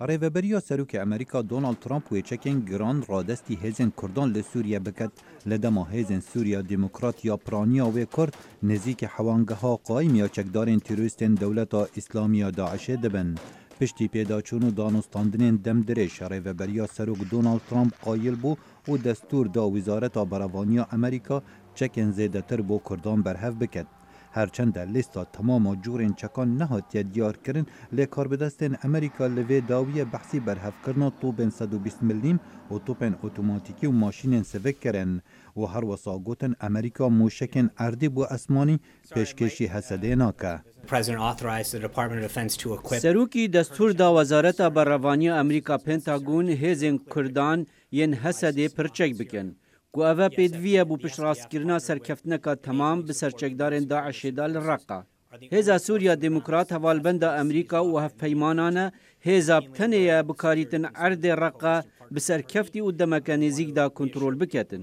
ریوبریا سروک امریکا دونالد ترامپ و چکن گران رادستی هزن کردان لسوریا بکد لدما هزن سوریا دموکرات یا پرانیا و کرد نزیک حوانگه ها قایم یا چکدارین تروریستین دولت اسلامی داعش دبن. پشتی پیدا چون و دانستاندنین دم درش ریوبریا سروک دونالد ترامپ قایل بو و دستور دا وزارت براوانیا امریکا چکن زیده تر بو کردان برهف بکد. هرچند لیستا تمام جورین چکان نهاتی دیار کرن لیکار بدستین امریکا لوی داوی بحثی برهف کرنا توبین 120 ملیم و توبین اوتوماتیکی و ماشینین سوک کرن و هر وسا گوتن امریکا موشکن اردی بو اسمانی پیشکشی حسده ناکه. سروکی دستور دا وزارت براوانی امریکا پنتاگون هزین کردان ین حسده پرچک بکن. گو اوه پیدویه بو پشت راستگیرنا سرکفتنکا تمام بسرچکدارن داعش دال رقا. هزا سوریا دموکرات حوالبند امریکا و هف پیمانانه هزا بتنه بکاریتن عرد رقا بسرکفتی و دمکانیزیک دا کنترول بکتن.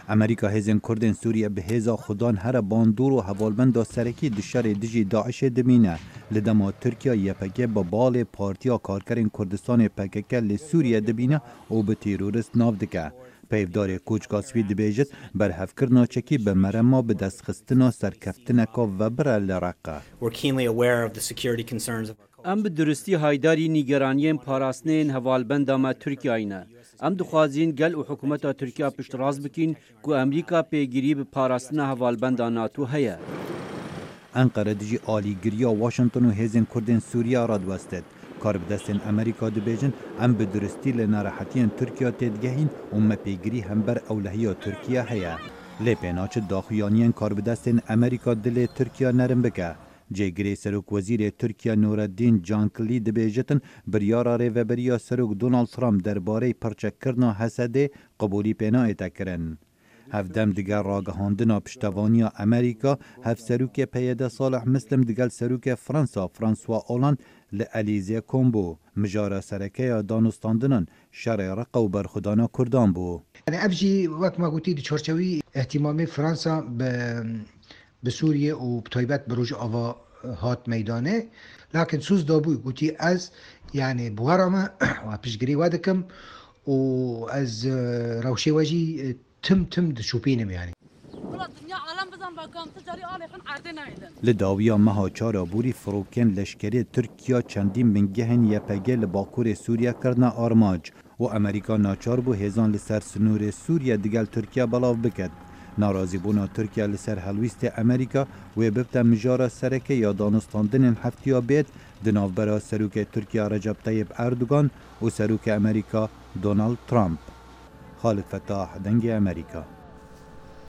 امریکا هزن کردن سوریه به هزا خودان هر باندور و حوالبند سرکی دشار دجی داعش دمینه لدما ترکیه یپکه با بال پارتیا کارکرین کردستان پککه لسوریه دبینه و به تیرورست ناو دکه. پیفدار کوچکاسوی دبیجت بر هفکرنا چکی به مرما به دست خستنا سرکفتنکا و بر لرقه. ام به درستی هایداری نیگرانیین پاراستنین حوالبند آما ترکیه اینه. ام دخوازین گل و حکومت ترکیه پشت راز بکین که امریکا پیگیری به پاراستن حوالبند ناتو هیا. انقره دجی آلیگریا واشنطن و هزین کردن سوریا را دوستد. کار بدستین امریکا دبیجن ام به درستی لناراحتین ترکیه تدگهین ام پیگیری هم بر اولهی ترکیه هیا. لیپیناچ داخویانین کار بدستین امریکا دل ترکیه نرم بکه. جیگری سروک وزیر ترکیه نوردین جانکلی دبیجتن بریارا ریوبریا سروک دونالد ترامپ درباره پرچک کرنا حسده قبولی پینا کرن. هفدم دیگر راگهاندنا پشتوانیا امریکا هف سروک پیاده صالح مسلم دیگر سروک فرانسوا اولاند لعلیزه کومبو مجارا سرکه دانستاندنن شرع رقا و برخودانا کردان بو. يعني ابجي وقت ما قلتي دي تشورشوي اهتمام فرنسا بسوريا وبطيبات بروج آوا هات ميدانه لكن سوز دابوي قلتي از يعني بوارما وبشجري وادكم واز روشي وجي تم دشوبينم يعني لداویا مها چارا بوری فروکن لشکری ترکیه چندین منگهن یپگه لباکور سوریا کرنا آرماج و امریکا ناچار بو هزان لسر سنور سوریا دیگل ترکیه بلاو بکد. ناراضی بونا ترکیه لسر حلویست امریکا و ببتا مجارا سرکه یا دانستاندن هفتیا بید دناو برا سروک ترکیه رجب طیب اردوگان و سروک امریکا دونالد ترامپ. خالد فتاح دنگ امریکا.